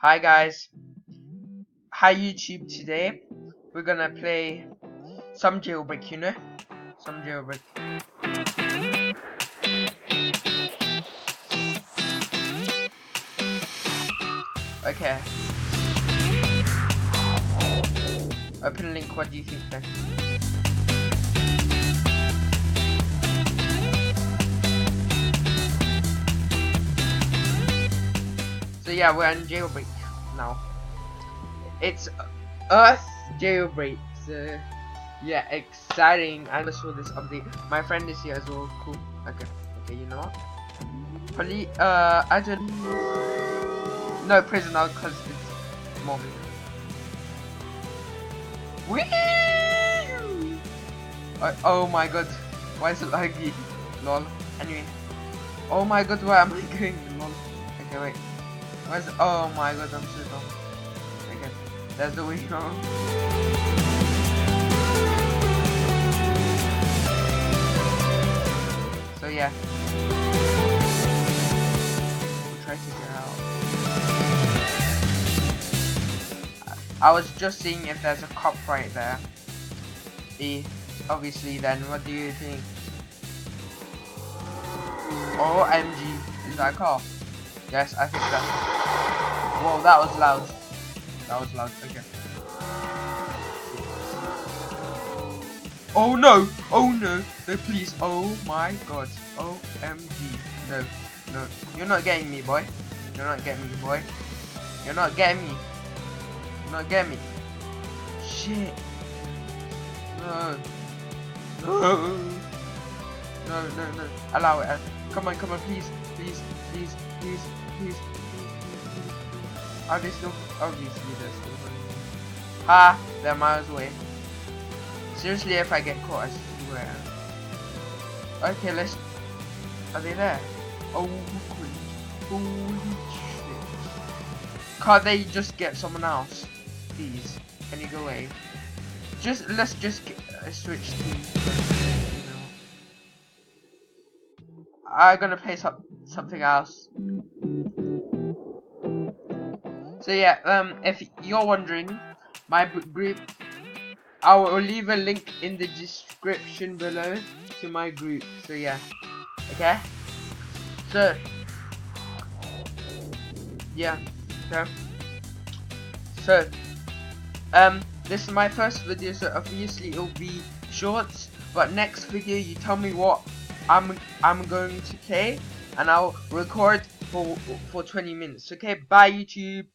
Hi guys, hi YouTube. Today we're gonna play some jailbreak, some jailbreak. Okay, open link. What do you think then? So yeah, we're on jailbreak now. It's Earth jailbreak. So yeah, exciting. I just saw this update. My friend is here as well. Cool. Okay. You know what? Probably I don't. No prison now because it's more. Whee! Oh my god, why is it laggy? Lol. Anyway. Oh my god, where am I going? Lol. Okay, wait. Where's oh my god, I'm so dumb. Okay. There's the window. So yeah. We'll try to get out. I was just seeing if there's a cop right there. Obviously then, what do you think? OMG, is that a car? Yes, I think that's. Whoa, that was loud. That was loud. Okay. Oh no! Oh no! No, please! Oh my god! OMG! No, no! You're not getting me, boy! You're not getting me, boy! You're not getting me! You're not getting me! Shit! No! No! No! Allow it! Come on! Please! Are they still? Obviously, they're still running. Ha! They're miles away. Seriously, if I get caught, I swear. Okay, let's. Are they there? Oh, holy shit! Can't they just get someone else? Please, can you go away? Let's just switch teams. I'm gonna play something else. So yeah, if you're wondering, my group, I will leave a link in the description below to my group. So yeah, okay. So yeah, okay. So this is my first video, so obviously it'll be shorts. But next video, you tell me what I'm going to play, and I'll record for 20 minutes. Okay, bye YouTube.